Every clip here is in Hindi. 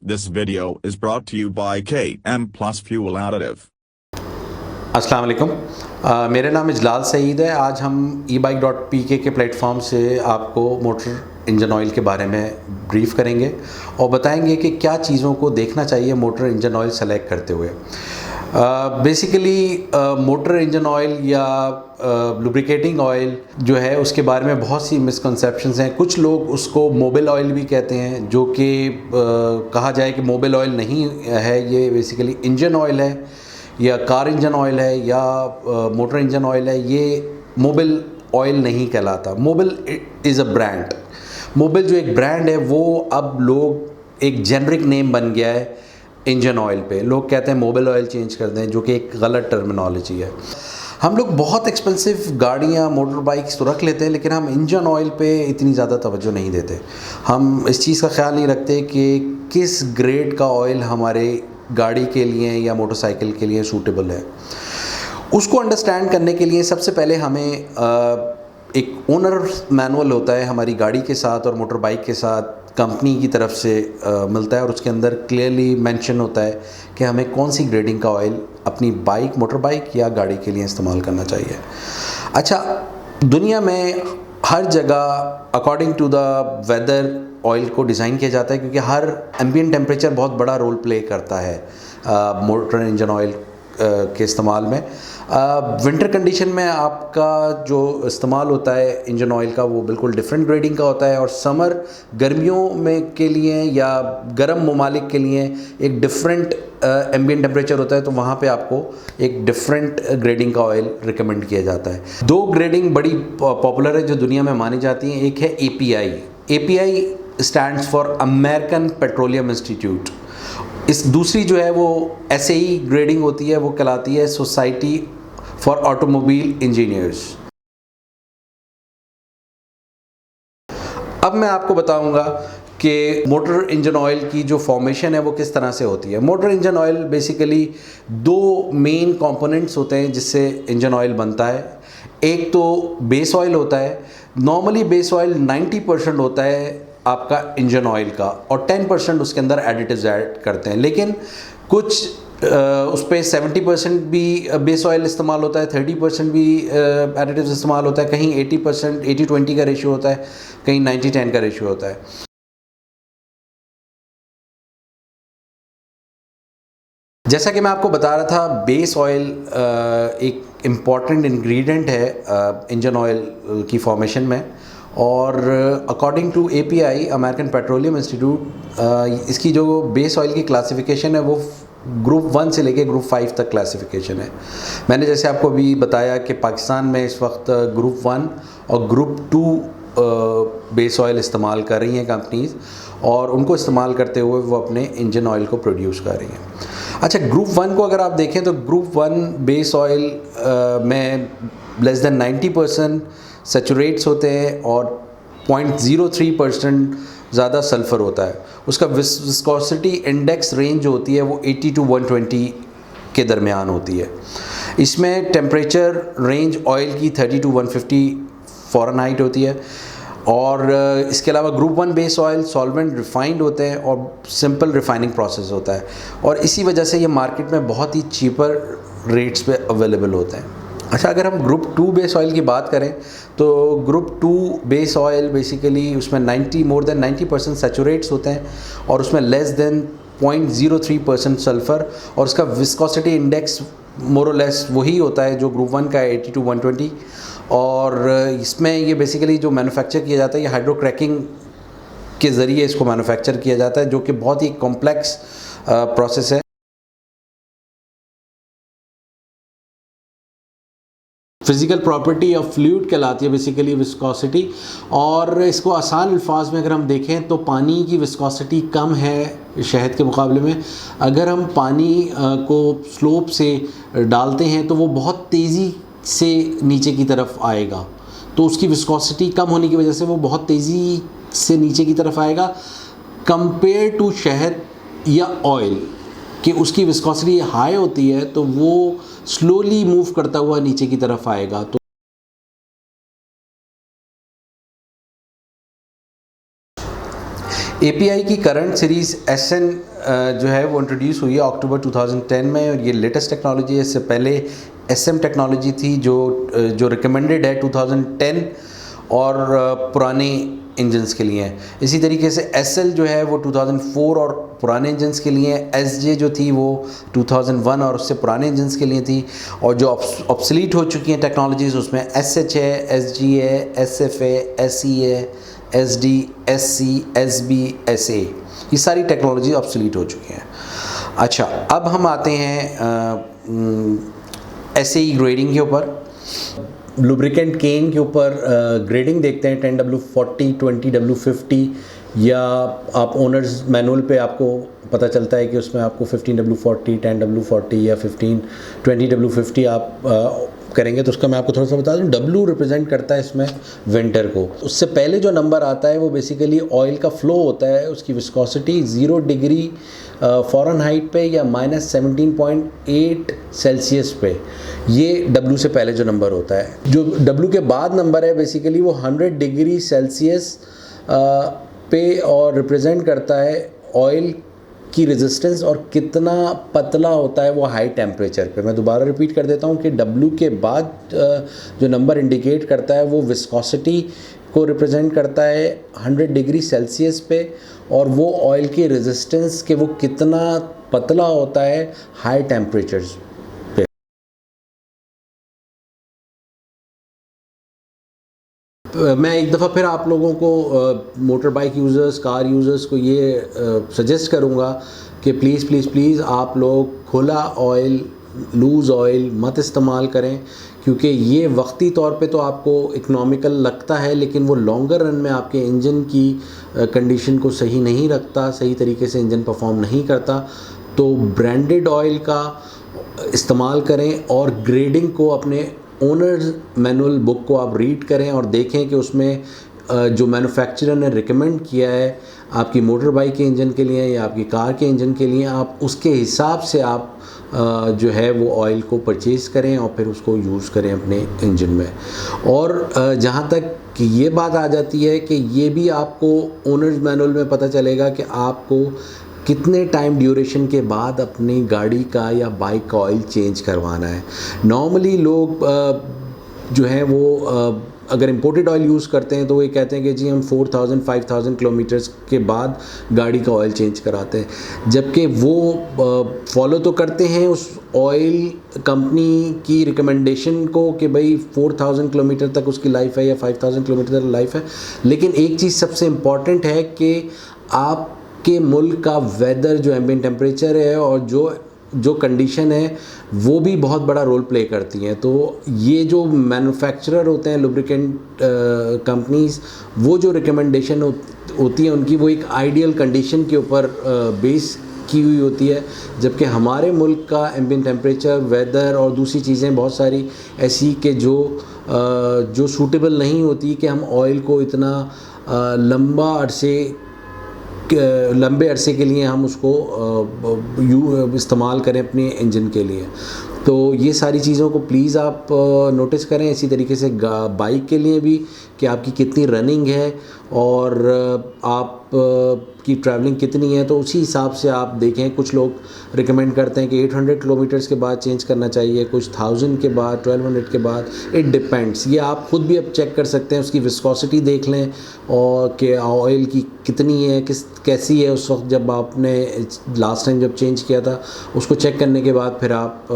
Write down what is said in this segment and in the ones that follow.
This video is brought to you by KM Plus Fuel Additive. अस्सलाम वालेकुम। मेरा नाम इजलाल सईद है। आज हम ebike.pk के प्लेटफॉर्म से आपको मोटर इंजन ऑयल के बारे में ब्रीफ़ करेंगे और बताएंगे कि क्या चीज़ों को देखना चाहिए मोटर इंजन ऑयल सेलेक्ट करते हुए। बेसिकली मोटर इंजन ऑयल या लुब्रिकेटिंग ऑयल जो है उसके बारे में बहुत सी मिसकंसेप्शंस हैं। कुछ लोग उसको मोबिल ऑयल भी कहते हैं, जो कि कहा जाए कि मोबिल ऑयल नहीं है, ये बेसिकली इंजन ऑयल है या कार इंजन ऑयल है या मोटर इंजन ऑयल है। ये मोबिल ऑयल नहीं कहलाता। Mobil is a brand. Mobil जो एक ब्रांड है वो अब लोग एक जेनरिक नेम बन गया है इंजन ऑयल पे। लोग कहते हैं मोबिल ऑयल चेंज कर दें, जो कि एक गलत टर्मिनोलॉजी है। हम लोग बहुत एक्सपेंसिव गाड़ियाँ मोटर बाइक्स तो रख लेते हैं, लेकिन हम इंजन ऑयल पे इतनी ज़्यादा तवज्जो नहीं देते। हम इस चीज़ का ख्याल नहीं रखते कि किस ग्रेड का ऑयल हमारे गाड़ी के लिए या मोटरसाइकिल के लिए सूटेबल है। उसको अंडरस्टैंड करने के लिए सबसे पहले हमें एक ओनर मैनुअल होता है हमारी गाड़ी के साथ और मोटर बाइक के साथ कंपनी की तरफ से मिलता है, और उसके अंदर क्लियरली मेंशन होता है कि हमें कौन सी ग्रेडिंग का ऑयल अपनी बाइक, मोटर बाइक या गाड़ी के लिए इस्तेमाल करना चाहिए। अच्छा, दुनिया में हर जगह according to the weather oil को डिज़ाइन किया जाता है, क्योंकि हर एम्बिएंट टेम्परेचर बहुत बड़ा रोल प्ले करता है मोटर इंजन ऑयल के इस्तेमाल में। विंटर कंडीशन में आपका जो इस्तेमाल होता है इंजन ऑयल का वो बिल्कुल डिफरेंट ग्रेडिंग का होता है, और समर गर्मियों में के लिए या गर्म ममालिक के लिए एक डिफरेंट एम्बिएंट टेम्परेचर होता है, तो वहाँ पे आपको एक डिफरेंट ग्रेडिंग का ऑयल रिकमेंड किया जाता है। दो ग्रेडिंग बड़ी पॉपुलर है जो दुनिया में मानी जाती हैं। एक है API। API stands for American petroleum institute. इस दूसरी जो है वो SAE ग्रेडिंग होती है, वो कहलाती है सोसाइटी फॉर ऑटोमोबाइल इंजीनियर्स। अब मैं आपको बताऊंगा कि मोटर इंजन ऑयल की जो फॉर्मेशन है वो किस तरह से होती है। मोटर इंजन ऑयल बेसिकली दो मेन कंपोनेंट्स होते हैं जिससे इंजन ऑयल बनता है। एक तो बेस ऑयल होता है। नॉर्मली बेस ऑयल 90% होता है आपका इंजन ऑयल का, और 10% उसके अंदर एडिटिव्स ऐड करते हैं। लेकिन कुछ उस पर 70% भी बेस ऑयल इस्तेमाल होता है, 30% भी एडिटिव्स इस्तेमाल होता है, कहीं 80% 80-20 का रेशियो होता है, कहीं 90-10 का रेशियो होता है। जैसा कि मैं आपको बता रहा था, बेस ऑयल एक इम्पॉर्टेंट इंग्रेडिएंट है इंजन ऑयल की फॉर्मेशन में, और according to API American petroleum institute इसकी जो बेस ऑयल की क्लासिफिकेशन है वो ग्रुप 1 से लेके ग्रुप 5 तक क्लासिफिकेशन है। मैंने जैसे आपको अभी बताया कि पाकिस्तान में इस वक्त ग्रुप 1 और ग्रुप 2 बेस ऑयल इस्तेमाल कर रही हैं कंपनीज़, और उनको इस्तेमाल करते हुए वो अपने इंजन ऑयल को प्रोड्यूस कर रही हैं। अच्छा, ग्रुप 1 को अगर आप देखें तो ग्रुप 1 बेस ऑयल में लेस देन 90% सैचुरेट्स होते हैं और 0.03% ज़्यादा सल्फ़र होता है। उसका विस्कोसिटी इंडेक्स रेंज जो होती है वो 80 to 120 के दरमियान होती है। इसमें टेम्परेचर रेंज ऑयल की 30 to 150 फ़ारेनहाइट होती है, और इसके अलावा group 1 base oil solvent refined होते हैं और सिंपल रिफाइनिंग प्रोसेस होता है, और इसी वजह से ये मार्केट में बहुत ही चीपर रेट्स पे अवेलेबल होते हैं। अच्छा, अगर हम ग्रुप 2 बेस ऑयल की बात करें तो ग्रुप 2 बेस ऑयल बेसिकली उसमें मोर देन 90% सैचुरेट्स होते हैं, और उसमें लेस देन 0.03% सल्फ़र, और उसका विस्कोसिटी इंडेक्स मोर और लेस वही होता है जो ग्रुप 1 का है, 80 to 120। और इसमें ये बेसिकली जो मैन्युफैक्चर किया जाता है ये हाइड्रोक्रैकिंग के ज़रिए इसको मैन्युफैक्चर किया जाता है, जो कि बहुत ही कॉम्प्लेक्स प्रोसेस है। फिज़िकल प्रॉपर्टी ऑफ फ्लूइड कहलाती है बेसिकली विस्कोसिटी, और इसको आसान अल्फाज में अगर हम देखें तो पानी की विस्कोसिटी कम है शहद के मुकाबले में। अगर हम पानी को स्लोप से डालते हैं तो वो बहुत तेज़ी से नीचे की तरफ आएगा, तो उसकी विस्कोसिटी कम होने की वजह से वो बहुत तेज़ी से नीचे की तरफ आएगा कंपेयर टू शहद या ऑयल कि उसकी विस्कोसिटी हाई होती है तो वो स्लोली मूव करता हुआ नीचे की तरफ आएगा। तो API की करंट सीरीज़ SN जो है वो इंट्रोड्यूस हुई है अक्टूबर 2010 में, और ये लेटेस्ट टेक्नोलॉजी है। इससे पहले SM टेक्नोलॉजी थी जो रिकमेंडेड है 2010 और पुराने इंजन्स के लिए है। इसी तरीके से SL जो है वो 2004 और पुराने इंजन्स के लिए है। SJ जो थी वो 2001 और उससे पुराने इंजन्स के लिए थी। और जो ऑब्सलीट हो चुकी हैं टेक्नोलॉजीज़ उसमें SH है, SG है, SF है, SE है, SD, SC, SB, SA, ये सारी टेक्नोलॉजी ऑब्सलीट हो चुकी हैं। अच्छा, अब हम आते हैं SAE ग्रेडिंग के ऊपर। लुब्रिकेंट केन के ऊपर ग्रेडिंग देखते हैं 10W40, 20W50, या आप ओनर्स मैनुअल पे आपको पता चलता है कि उसमें आपको 15W40, 10W40 या 20W50 आप करेंगे। तो उसका मैं आपको थोड़ा सा बता दूं, W रिप्रेजेंट करता है इसमें विंटर को। उससे पहले जो नंबर आता है वो बेसिकली ऑयल का फ्लो होता है, उसकी विस्कोसिटी 0 डिग्री फ़ारेनहाइट पे या -17.8 सेल्सियस पे, ये W से पहले जो नंबर होता है। जो W के बाद नंबर है बेसिकली वो 100 डिग्री सेल्सियस पे और रिप्रेजेंट करता है ऑयल की रेजिस्टेंस और कितना पतला होता है वो हाई टेम्परेचर पे। मैं दोबारा रिपीट कर देता हूँ कि W के बाद जो नंबर इंडिकेट करता है वो विस्कोसिटी को रिप्रेजेंट करता है 100 डिग्री सेल्सियस पे, और वो ऑयल की रेजिस्टेंस के वो कितना पतला होता है हाई टेम्परेचर्स पे। मैं एक दफ़ा फिर आप लोगों को motor bike users, car users को ये सजेस्ट करूँगा कि प्लीज़ आप लोग खुला ऑयल, लूज़ ऑयल मत इस्तेमाल करें, क्योंकि ये वक्ती तौर पे तो आपको इकोनॉमिकल लगता है लेकिन वो लॉन्गर रन में आपके इंजन की कंडीशन को सही नहीं रखता, सही तरीके से इंजन परफॉर्म नहीं करता। तो ब्रांडेड ऑयल का इस्तेमाल करें और ग्रेडिंग को अपने ओनर्स मैनुअल बुक को आप रीड करें और देखें कि उसमें जो मैन्युफैक्चरर ने रिकमेंड किया है आपकी मोटर बाइक के इंजन के लिए या आपकी कार के इंजन के लिए, आप उसके हिसाब से आप जो है वो ऑयल को परचेज़ करें और फिर उसको यूज़ करें अपने इंजन में। और जहाँ तक कि ये बात आ जाती है कि ये भी आपको ओनर्स मैनुअल में पता चलेगा कि आपको कितने टाइम ड्यूरेशन के बाद अपनी गाड़ी का या बाइक का ऑयल चेंज करवाना है। नॉर्मली लोग जो हैं वो अगर इम्पोर्टेड ऑयल यूज़ करते हैं तो वो ये कहते हैं कि जी हम 4000-5000 किलोमीटर्स के बाद गाड़ी का ऑयल चेंज कराते हैं, जबकि वो फॉलो तो करते हैं उस ऑयल कंपनी की रिकमेंडेशन को कि भाई 4000 किलोमीटर तक उसकी लाइफ है या 5000 किलोमीटर तक लाइफ है। लेकिन एक चीज़ सबसे इम्पॉर्टेंट है कि आपके मुल्क का वेदर, जो एम्बिएंट टेम्परेचर है और जो कंडीशन है वो भी बहुत बड़ा रोल प्ले करती हैं। तो ये जो मैन्युफैक्चरर होते हैं लुब्रिकेंट कंपनीज़, वो जो रिकमेंडेशन होती है उनकी वो एक आइडियल कंडीशन के ऊपर बेस की हुई होती है, जबकि हमारे मुल्क का एम्बिएंट टेम्परेचर, वेदर और दूसरी चीज़ें बहुत सारी ऐसी कि जो सूटेबल नहीं होती कि हम ऑयल को इतना लंबे अरसे के लिए हम उसको इस्तेमाल करें अपने इंजन के लिए। तो ये सारी चीज़ों को प्लीज़ आप नोटिस करें। इसी तरीके से बाइक के लिए भी कि आपकी कितनी रनिंग है और आप की ट्रैवलिंग कितनी है, तो उसी हिसाब से आप देखें। कुछ लोग रिकमेंड करते हैं कि 800 किलोमीटर्स के बाद चेंज करना चाहिए, कुछ 1000 के बाद, 1200 के बाद, इट डिपेंड्स। ये आप खुद भी अब चेक कर सकते हैं, उसकी विस्कोसिटी देख लें और कि ऑयल की कितनी है, कैसी है उस वक्त जब आपने लास्ट टाइम जब चेंज किया था, उसको चेक करने के बाद फिर आप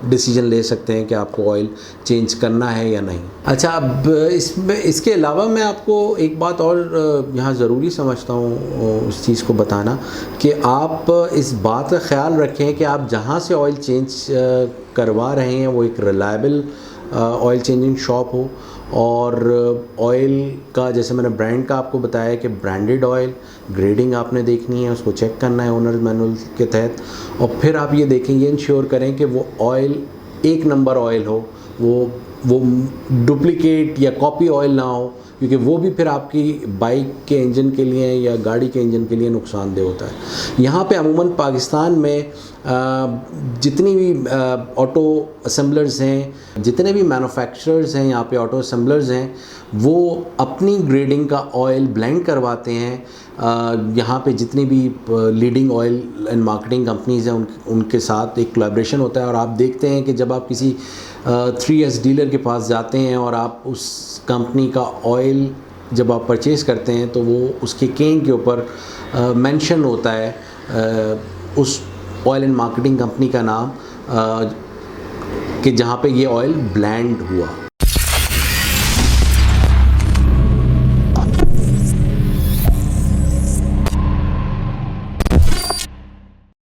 डिसीजन ले सकते हैं कि आपको ऑयल चेंज करना है या नहीं। अच्छा, अब इसके अलावा मैं आपको एक बात और यहाँ ज़रूरी समझता हूँ उस चीज़ को बताना कि आप इस बात का ख्याल रखें कि आप जहाँ से ऑयल चेंज करवा रहे हैं वो एक रिलायबल ऑयल चेंजिंग शॉप हो, और ऑयल का जैसे मैंने ब्रांड का आपको बताया कि ब्रांडेड ऑयल ग्रेडिंग आपने देखनी है, उसको चेक करना है ओनर मैनुअल के तहत, और फिर आप ये देखें, ये इंश्योर करें कि वो ऑयल एक नंबर ऑयल हो, वो डुप्लीकेट या कॉपी ऑयल ना हो, क्योंकि वो भी फिर आपकी बाइक के इंजन के लिए या गाड़ी के इंजन के लिए नुकसानदेह होता है। यहाँ पे अमूमन पाकिस्तान में जितनी भी ऑटो असेंबलर्स हैं, जितने भी मैन्युफैक्चरर्स हैं यहाँ पे ऑटो असेंबलर्स हैं, वो अपनी ग्रेडिंग का ऑयल ब्लेंड करवाते हैं। यहाँ पे जितनी भी leading oil and marketing companies हैं उनके साथ एक कोलैबोरेशन होता है। और आप देखते हैं कि जब आप किसी 3S डीलर के पास जाते हैं और आप उस कंपनी का ऑयल जब आप परचेज़ करते हैं तो वो उसके कैन के ऊपर मेंशन होता है उस ऑयल एंड मार्केटिंग कंपनी का नाम कि जहाँ पे ये ऑयल ब्लेंड हुआ।